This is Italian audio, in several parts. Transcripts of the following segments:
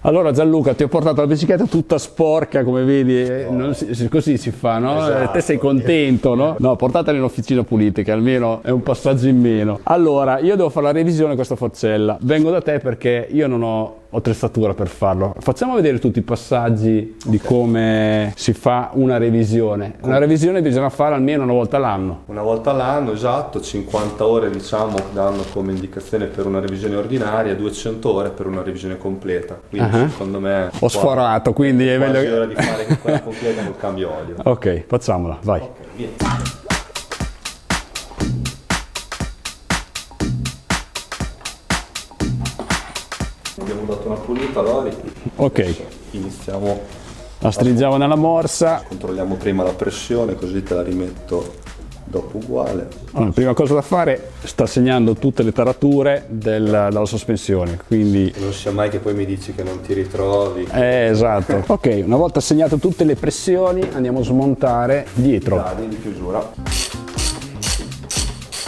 Allora Gianluca, ti ho portato la bicicletta tutta sporca, come vedi, così si fa, no? Esatto. Te sei contento, no? No, portatela in officina pulita, che almeno è un passaggio in meno. Allora, io devo fare la revisione di questa forcella. Vengo da te perché io non ho attrezzatura per farlo. Facciamo vedere tutti i passaggi di come si fa una revisione. Una revisione bisogna fare almeno una volta all'anno. Una volta all'anno, esatto, 50 ore diciamo danno come indicazione per una revisione ordinaria, 200 ore per una revisione completa. Quindi secondo me Ho sforato, quindi è quasi meglio ora di fare quella completa col cambio olio. Ok, facciamola, vai. Ok, vieni. Abbiamo dato una pulita, Lori. Ok, Adesso iniziamo, la stringiamo nella morsa. controlliamo prima la pressione, così te la rimetto dopo uguale. Allora, la prima cosa da fare, sta segnando tutte le tarature della sospensione, quindi Non sia mai che poi mi dici che non ti ritrovi. esatto. Ok, una volta segnate tutte le pressioni andiamo a smontare dietro. Dadi di chiusura.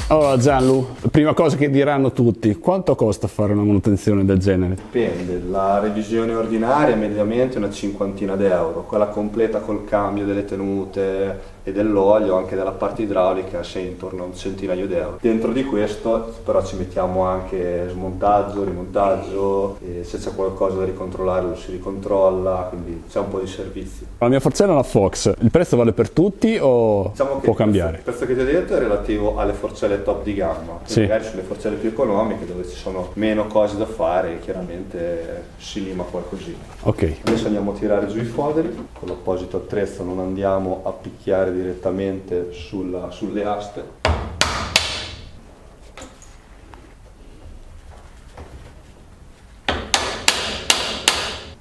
Allora Gianlu, prima cosa che diranno tutti, quanto costa fare una manutenzione del genere? Dipende, la revisione ordinaria mediamente una cinquantina d'euro, quella completa col cambio delle tenute e dell'olio, anche della parte idraulica, sei intorno a un centinaio d'euro. Dentro di questo però ci mettiamo anche smontaggio, rimontaggio, e se c'è qualcosa da ricontrollare lo si ricontrolla, quindi c'è un po' di servizi. La mia forcella è una Fox, il prezzo vale per tutti o Diciamo che può cambiare? Il prezzo che ti ho detto è relativo alle forcelle top di gamma, quindi Sì. magari sulle forcelle più economiche dove ci sono meno cose da fare, chiaramente si lima qualcosina. Ok, Adesso andiamo a tirare giù i foderi, con l'apposito attrezzo non andiamo a picchiare direttamente sulle aste.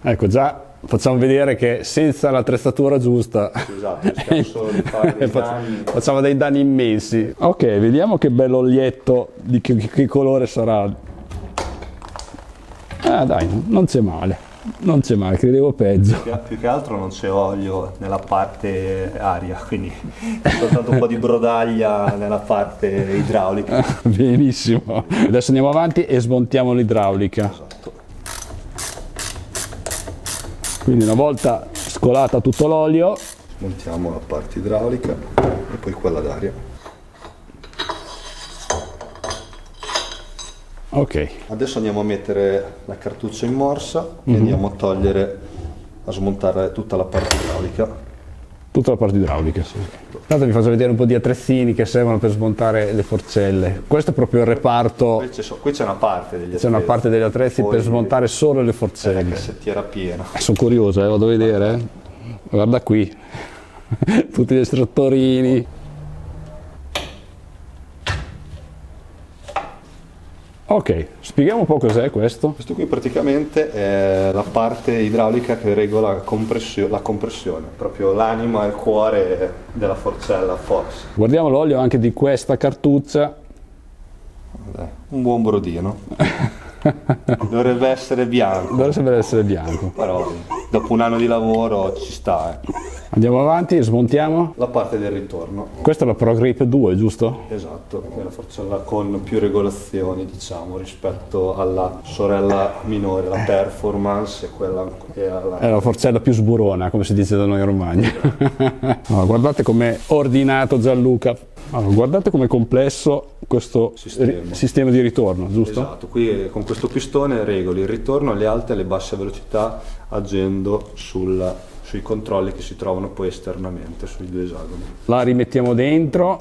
ecco già facciamo vedere che senza l'attrezzatura giusta Esatto, rischiamo solo di fare dei danni. facciamo dei danni immensi. Ok, vediamo che bello olietto, di che colore sarà. Ah dai, non c'è male. Non c'è male, credevo peggio. Più che altro non c'è olio nella parte aria, quindi soltanto un po' di brodaglia nella parte idraulica. Benissimo. Adesso andiamo avanti e smontiamo l'idraulica. Esatto. Quindi una volta scolata tutto l'olio, Montiamo la parte idraulica e poi quella d'aria. ok, Adesso andiamo a mettere la cartuccia in morsa e andiamo a togliere, a smontare tutta la parte idraulica. tutta la parte idraulica. Tanto vi faccio vedere un po' di attrezzini che servono per smontare le forcelle. Questo è proprio il reparto, Qui c'è una parte degli c'è una attrezzi. parte degli attrezzi Poi per smontare solo le la forcelle. cassettiera piena. Sono curioso, vado a vedere. Guarda qui, tutti gli estrattorini. Ok, spieghiamo un po' cos'è questo. Questo qui praticamente è la parte idraulica che regola la compressione, proprio l'anima e il cuore della forcella Fox. Guardiamo l'olio anche di questa cartuccia. Un buon brodino. Dovrebbe essere bianco, Dovrebbe essere bianco. però dopo un anno di lavoro ci sta. Andiamo avanti, smontiamo. La parte del ritorno, Questa è la Pro Grip 2, giusto? esatto, che è la forcella con più regolazioni, diciamo, rispetto alla sorella minore, la Performance, e quella che ha È la forcella più sburona, come si dice da noi in Romagna. Allora, guardate com'è ordinato Gianluca. Allora, guardate com'è complesso questo sistema di ritorno, giusto? Esatto, qui con questo pistone regoli il ritorno alle alte e alle basse velocità agendo sui controlli che si trovano poi esternamente sui due esagoni. La rimettiamo dentro,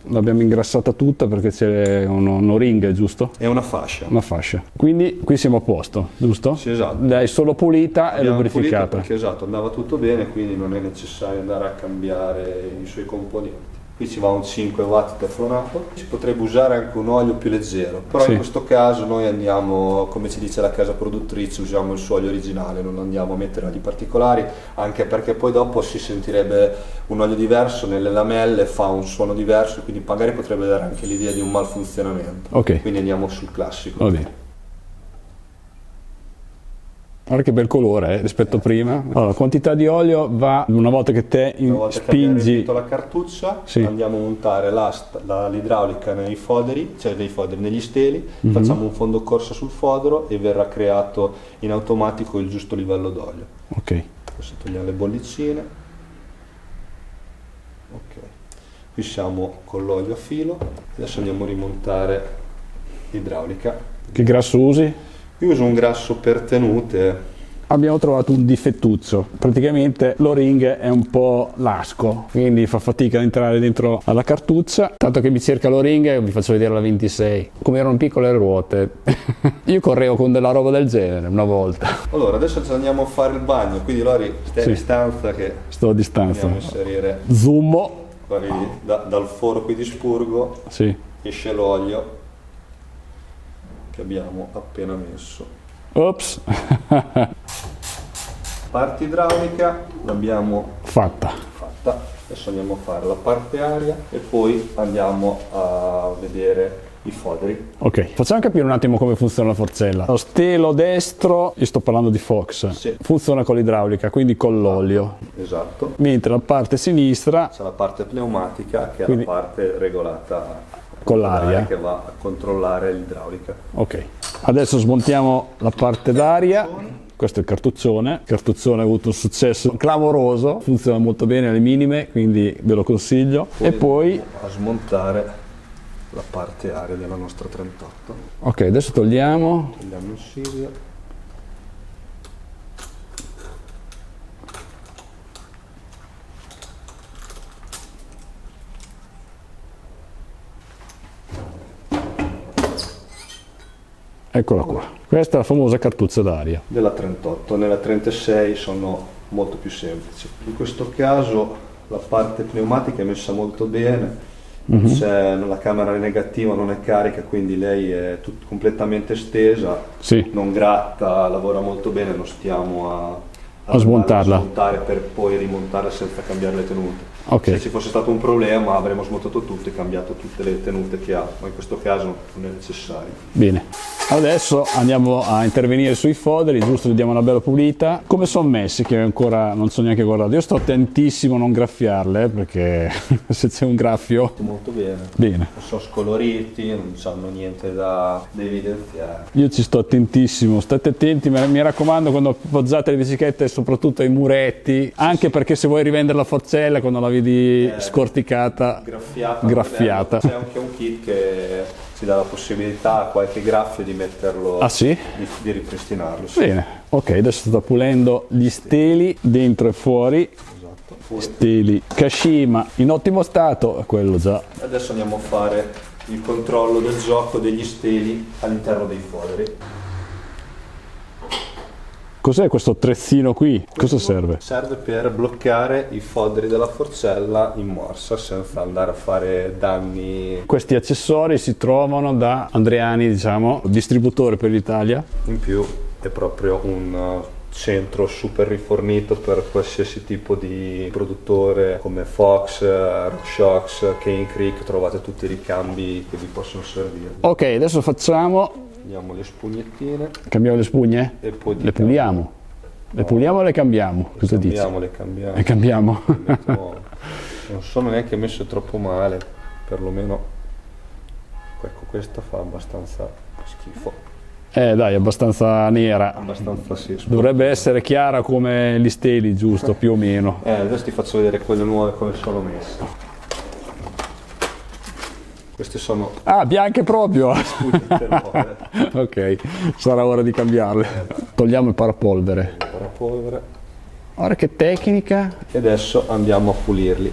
l'abbiamo ingrassata tutta perché c'è un ring, giusto? È una fascia. Una fascia. Quindi qui siamo a posto, giusto? Sì, esatto. L'hai solo pulita e Abbiamo pulito lubrificata. perché esatto, andava tutto bene, quindi non è necessario andare a cambiare i suoi componenti. Qui ci va un 5 watt teflonato, si potrebbe usare anche un olio più leggero, però Sì. in questo caso noi andiamo, come ci dice la casa produttrice, usiamo il suo olio originale, non andiamo a mettere oli particolari, anche perché poi dopo si sentirebbe un olio diverso nelle lamelle, fa un suono diverso, quindi magari potrebbe dare anche l'idea di un malfunzionamento. Ok. Quindi andiamo sul classico. Va bene. Guarda che bel colore rispetto a prima. Allora, quantità di olio va una volta che te Una volta che abbiamo spingi. riempito la cartuccia, Sì. andiamo a montare l'idraulica nei foderi, cioè negli steli, facciamo un fondo corsa sul fodero e verrà creato in automatico il giusto livello d'olio. Ok. Adesso togliamo le bollicine. Ok. Qui siamo con l'olio a filo. Adesso andiamo a rimontare l'idraulica. Che grasso usi? Io uso un grasso per tenute. Abbiamo trovato un difettuzzo, praticamente l'o-ring è un po' lasco, quindi fa fatica ad entrare dentro alla cartuccia. Tanto che mi cerca l'o-ring, vi faccio vedere la 26, come erano piccole le ruote. Io correvo con della roba del genere una volta. Allora, adesso ci andiamo a fare il bagno, quindi Lori, stai Sì. a distanza che Sto a distanza. andiamo a inserire. Zoom. Qua vedi, dal foro qui di spurgo Sì. esce l'olio che abbiamo appena messo. Ops. Parte idraulica l'abbiamo Fatta. fatta, adesso andiamo a fare la parte aria e poi andiamo a vedere i foderi. Ok, facciamo capire un attimo come funziona la forcella. Lo stelo destro, io sto parlando di Fox, Sì. funziona con l'idraulica, quindi con l'olio, Esatto. mentre la parte sinistra C'è la parte pneumatica che è Quindi- la parte regolata con l'aria. che va a controllare l'idraulica. Ok, adesso smontiamo la parte d'aria. Questo è il cartuccione. Il cartuccione ha avuto un successo clamoroso, funziona molto bene alle minime, quindi ve lo consiglio. E poi, andiamo a smontare la parte aria della nostra 38. ok, adesso togliamo. Togliamo il sirio. Eccola qua. Questa è la famosa cartuccia d'aria. Della 38, nella 36 sono molto più semplici. In questo caso la parte pneumatica è messa molto bene, la camera negativa non è carica, quindi lei è completamente stesa, Sì, non gratta, lavora molto bene, non stiamo A smontarla. a smontare per poi rimontarla senza cambiare le tenute. ok. Se ci fosse stato un problema avremmo smontato tutto e cambiato tutte le tenute che ha, ma in questo caso non è necessario. Bene, adesso andiamo a intervenire sui foderi, giusto, gli diamo una bella pulita. Come sono messi che ancora non so neanche guardato, io sto attentissimo a non graffiarle perché se c'è un graffio, Molto bene. bene. Non sono scoloriti, non hanno niente da evidenziare. Io ci sto attentissimo, state attenti, mi raccomando quando appoggiate le biciclette soprattutto ai muretti, anche perché se vuoi rivendere la forcella quando la vedi scorticata, graffiata. C'è anche un kit che ci dà la possibilità a qualche graffio di metterlo, Ah sì? di ripristinarlo. Sì. Bene, ok, adesso sto pulendo gli steli dentro e fuori, Esatto. Fuori. steli Kashima in ottimo stato, quello già. Adesso andiamo a fare il controllo del gioco degli steli all'interno dei foderi. Cos'è questo attrezzino qui? Cosa serve? Serve per bloccare i foderi della forcella in morsa senza andare a fare danni. Questi accessori si trovano da Andreani, diciamo, distributore per l'Italia. In più è proprio un centro super rifornito per qualsiasi tipo di produttore come Fox, RockShox, Cane Creek, trovate tutti i ricambi che vi possono servire. Ok, adesso facciamo, Diamo le spugnettine cambiamo le spugne? e poi Le puliamo. Le puliamo o le cambiamo? Cosa dici? le cambiamo. Le cambiamo. Non sono neanche messe troppo male, perlomeno ecco, questa fa abbastanza schifo. Dai, abbastanza nera. Abbastanza sì. Dovrebbe essere chiara come gli steli, giusto, più o meno. Adesso ti faccio vedere quelle nuove come sono messe. Queste sono Ah, bianche proprio! spugnette nuove. Ok, sarà ora di cambiarle. Togliamo il parapolvere. Parapolvere. Ora che tecnica. E adesso andiamo a pulirli.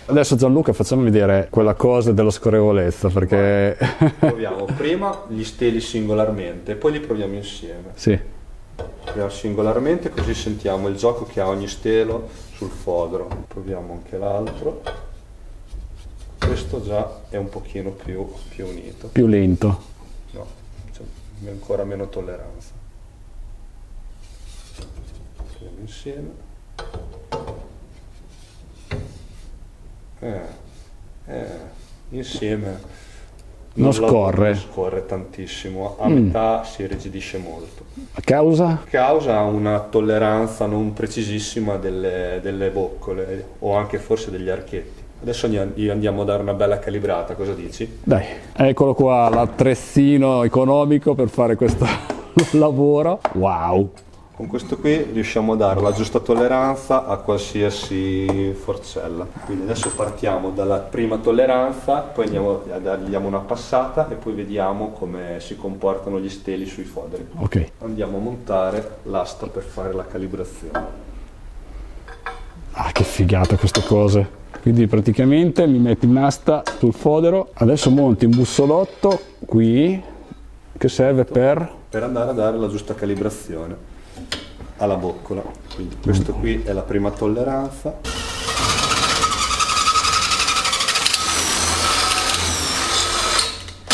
Adesso Gianluca facciamo vedere quella cosa della scorrevolezza perché... Proviamo prima gli steli singolarmente, poi li proviamo insieme. Sì, Proviamo singolarmente così sentiamo il gioco che ha ogni stelo sul fodero. Proviamo anche l'altro. Questo già è un pochino più unito. più lento. No, c'è ancora meno tolleranza. Proviamo insieme. Insieme Non scorre. non scorre tantissimo, a metà si irrigidisce molto. A causa? Causa una tolleranza non precisissima delle boccole o anche forse degli archetti. Adesso gli andiamo a dare una bella calibrata, cosa dici? Dai, eccolo qua, l'attrezzino economico per fare questo lavoro. Wow! Con questo qui riusciamo a dare la giusta tolleranza a qualsiasi forcella. Quindi adesso partiamo dalla prima tolleranza, poi gli diamo una passata e poi vediamo come si comportano gli steli sui foderi. Ok. Andiamo a montare l'asta per fare la calibrazione. Ah, che figata queste cose. Quindi praticamente mi metti un'asta sul fodero, adesso monti un bussolotto qui che serve per andare a dare la giusta calibrazione alla boccola. Quindi questo qui è la prima tolleranza.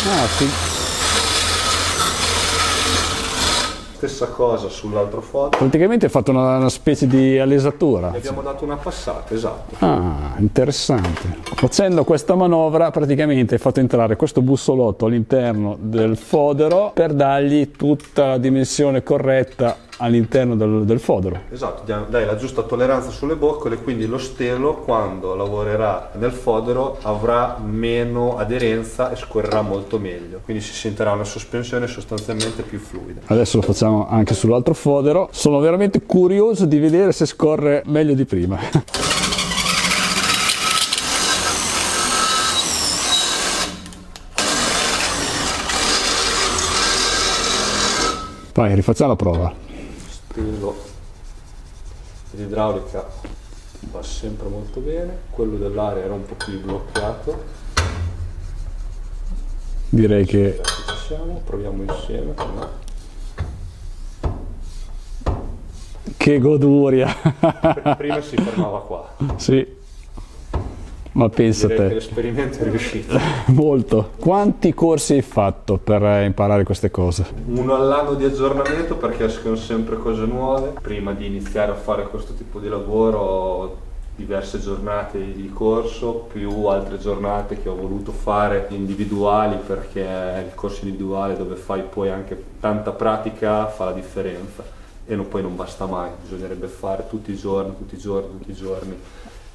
Ah, sì. Stessa cosa sull'altro fodero. Praticamente hai fatto una specie di alesatura. Gli abbiamo dato una passata, esatto. Ah, interessante. Facendo questa manovra praticamente hai fatto entrare questo bussolotto all'interno del fodero per dargli tutta la dimensione corretta all'interno del fodero. Esatto, dai la giusta tolleranza sulle boccole, quindi lo stelo quando lavorerà nel fodero avrà meno aderenza e scorrerà molto meglio, quindi si sentirà una sospensione sostanzialmente più fluida. Adesso lo facciamo anche sull'altro fodero. Sono veramente curioso di vedere se scorre meglio di prima. Vai, rifacciamo la prova. Stelo dell'idraulica va sempre molto bene, quello dell'aria era un po' più bloccato. Direi che Ci siamo, proviamo insieme. che goduria. Prima si fermava qua. Sì. Ma pensa Direi che te, l'esperimento è riuscito. molto. Quanti corsi hai fatto per imparare queste cose? Uno all'anno di aggiornamento perché escono sempre cose nuove. Prima di iniziare a fare questo tipo di lavoro ho diverse giornate di corso più altre giornate che ho voluto fare individuali, perché il corso individuale dove fai poi anche tanta pratica fa la differenza e poi non basta mai, bisognerebbe fare tutti i giorni.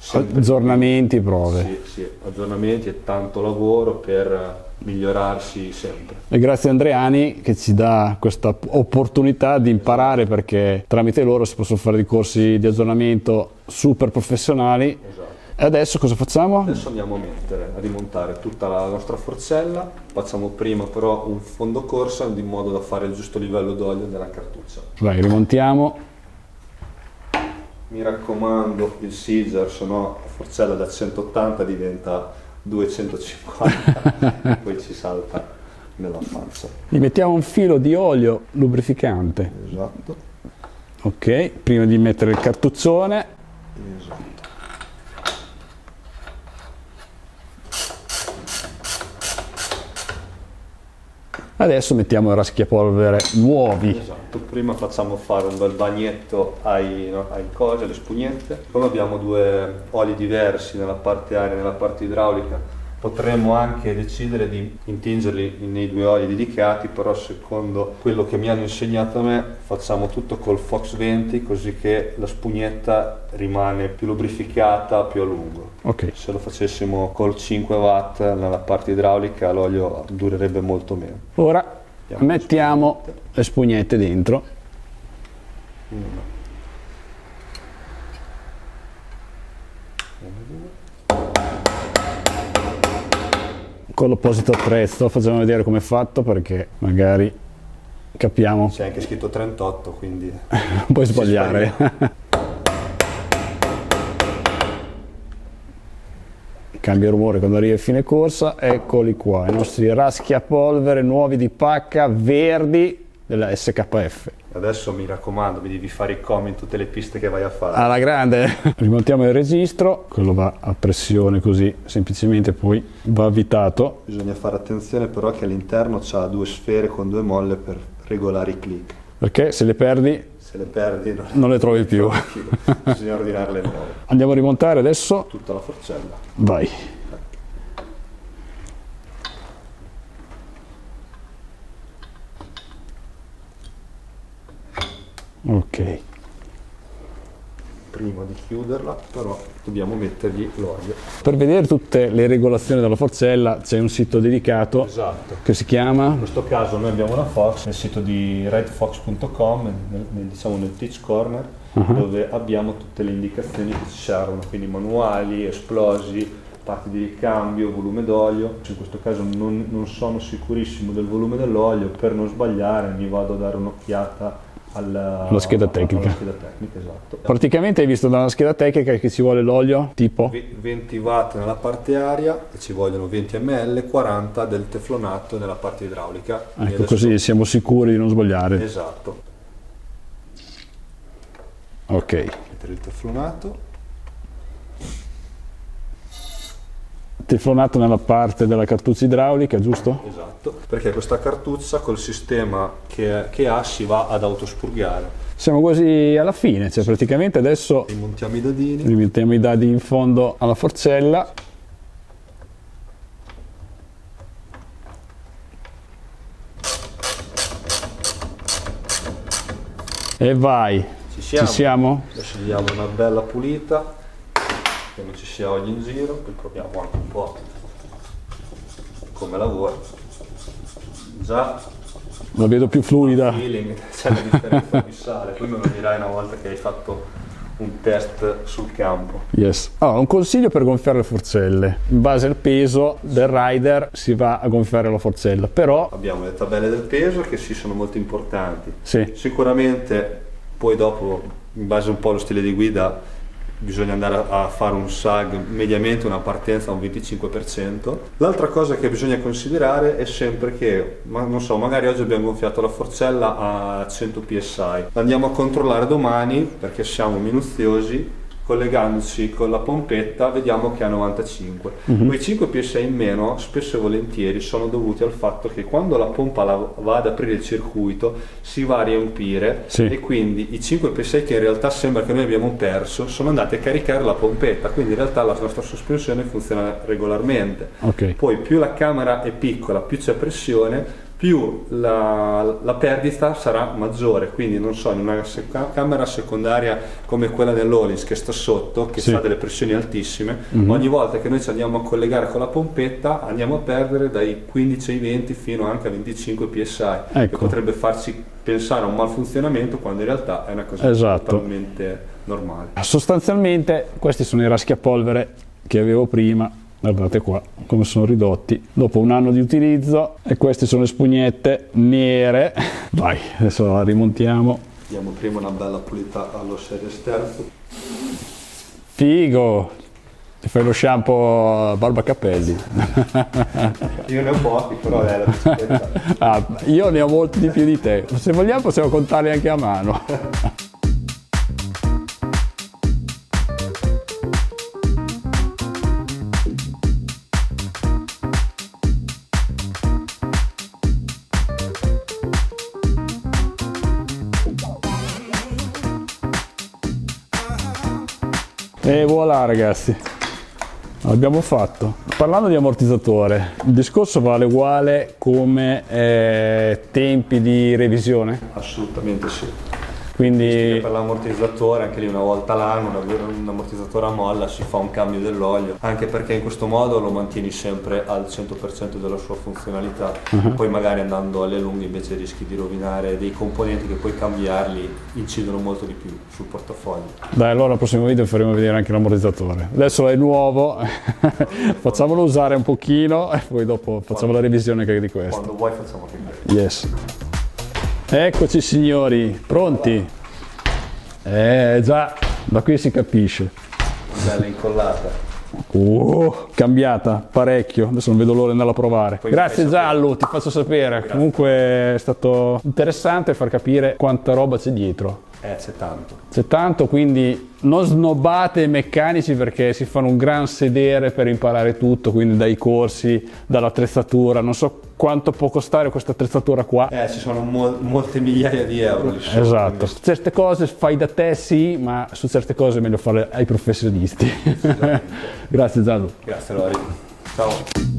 Sempre Aggiornamenti, prove. sì, aggiornamenti e tanto lavoro per migliorarsi sempre. E grazie a Andreani che ci dà questa opportunità di imparare, perché tramite loro si possono fare dei corsi di aggiornamento super professionali. Esatto. E adesso cosa facciamo? Adesso andiamo a rimontare tutta la nostra forcella, facciamo prima però un fondo corsa in modo da fare il giusto livello d'olio della cartuccia. Vai, rimontiamo. Mi raccomando il scissor, se no la forcella da 180 diventa 250 e poi ci salta nella faccia. Gli mettiamo un filo di olio lubrificante. Esatto. Ok, prima di mettere il cartuccione. Esatto. Adesso mettiamo i raschiapolvere nuovi. Esatto, prima facciamo fare un bel bagnetto ai cose, alle spugnette. Come abbiamo due oli diversi nella parte aria e nella parte idraulica, potremmo anche decidere di intingerli nei due oli dedicati, però secondo quello che mi hanno insegnato a me facciamo tutto col Fox 20 così che la spugnetta rimane più lubrificata più a lungo. Ok. Se lo facessimo col 5 watt nella parte idraulica l'olio durerebbe molto meno. Ora mettiamo le spugnette dentro. Con l'apposito attrezzo facciamo vedere come è fatto, perché magari capiamo. C'è anche scritto 38, quindi Non puoi sbagliare. Cambia rumore quando arriva a fine corsa. Eccoli qua, i nostri raschiapolvere nuovi di pacca, verdi, della SKF. adesso mi raccomando, mi devi fare i come in tutte le piste che vai a fare. Alla grande. Rimontiamo il registro, quello va a pressione così, semplicemente poi va avvitato. Bisogna fare attenzione però che all'interno c'ha due sfere con due molle per regolare i click. Perché se le perdi non le trovi più. Bisogna ordinarle nuove. Andiamo a rimontare adesso. Tutta la forcella. Vai. chiuderla, però dobbiamo mettergli l'olio. Per vedere tutte le regolazioni della forcella c'è un sito dedicato, Esatto. che si chiama? In questo caso noi abbiamo una Fox nel sito di redfox.com, nel Teach Corner, dove abbiamo tutte le indicazioni che ci servono, quindi manuali, esplosi, parti di ricambio, volume d'olio. In questo caso non sono sicurissimo del volume dell'olio, per non sbagliare mi vado a dare un'occhiata alla scheda tecnica. Esatto. Praticamente hai visto dalla scheda tecnica che ci vuole l'olio tipo? 20 watt nella parte aria e ci vogliono 20 ml, 40 del teflonato nella parte idraulica. Ecco, così siamo sicuri di non sbagliare. Esatto. Ok. Mettere il teflonato. Teflonato nella parte della cartuccia idraulica, giusto? Esatto, perché questa cartuccia col sistema che ha si va ad autospurgare. Siamo quasi alla fine, cioè praticamente adesso Rimontiamo i dadini. rimettiamo i dadi in fondo alla forcella. E vai, Ci ci siamo? Adesso gli diamo una bella pulita, che non ci sia olio in giro, poi proviamo anche un po' come lavora. Già La vedo più fluida. feeling, c'è la differenza abissale, poi me lo dirai una volta che hai fatto un test sul campo. Yes. Allora, un consiglio per gonfiare le forcelle. In base al peso del rider si va a gonfiare la forcella, però Abbiamo le tabelle del peso che sì sono molto importanti. sì, Sicuramente poi dopo, in base un po' allo stile di guida, bisogna andare a fare un SAG, mediamente una partenza a un 25%. L'altra cosa che bisogna considerare è sempre che, non so, magari oggi abbiamo gonfiato la forcella a 100 psi, andiamo a controllare domani, perché siamo minuziosi, collegandoci con la pompetta vediamo che ha 95. Quei 5 psi in meno spesso e volentieri sono dovuti al fatto che quando la pompa va ad aprire il circuito si va a riempire, sì, e quindi i 5 psi che in realtà sembra che noi abbiamo perso sono andati a caricare la pompetta, quindi in realtà la nostra sospensione funziona regolarmente. ok. Poi più la camera è piccola, più c'è pressione, più la perdita sarà maggiore, quindi non so, in una camera secondaria come quella dell'Olins che sta sotto, che Sì. ha delle pressioni altissime, ogni volta che noi ci andiamo a collegare con la pompetta andiamo a perdere dai 15 ai 20 fino anche a 25 psi, che Ecco. potrebbe farci pensare a un malfunzionamento quando in realtà è una cosa Esatto. totalmente normale. Sostanzialmente questi sono i raschiapolvere che avevo prima. Guardate qua come sono ridotti dopo un anno di utilizzo, e queste sono le spugnette nere. Vai, adesso la rimontiamo. Diamo prima una bella pulita allo serie esterno. Figo, ti fai lo shampoo barba capelli. Io ne ho pochi, però è la bicicletta. Ah, io ne ho molti di più di te, se vogliamo possiamo contarli anche a mano. E voilà ragazzi, l'abbiamo fatto. Parlando di ammortizzatore, il discorso vale uguale come tempi di revisione, Assolutamente sì. quindi Per l'ammortizzatore, anche lì una volta l'anno, un ammortizzatore a molla, si fa un cambio dell'olio, anche perché in questo modo lo mantieni sempre al 100% della sua funzionalità. Poi magari andando alle lunghe invece rischi di rovinare dei componenti che poi cambiarli incidono molto di più sul portafoglio. dai, allora al prossimo video faremo vedere anche l'ammortizzatore. Adesso è nuovo, facciamolo usare un pochino e poi dopo facciamo la revisione anche di questo. Quando vuoi facciamo anche questo. Yes. Eccoci signori, pronti? Già, da qui si capisce. Bella incollata. Cambiata parecchio, adesso non vedo l'ora di andarla a provare. Poi Grazie mi fai sapere. Giallo, ti faccio sapere. Comunque è stato interessante far capire quanta roba c'è dietro. C'è tanto. C'è tanto, quindi non snobbate i meccanici perché si fanno un gran sedere per imparare tutto, quindi dai corsi, dall'attrezzatura. Non so quanto può costare questa attrezzatura qua. Ci sono molte migliaia di euro lì sopra. Esatto, certe cose fai da te sì, ma su certe cose è meglio farle ai professionisti. Grazie Giallo. Grazie Lori. Ciao.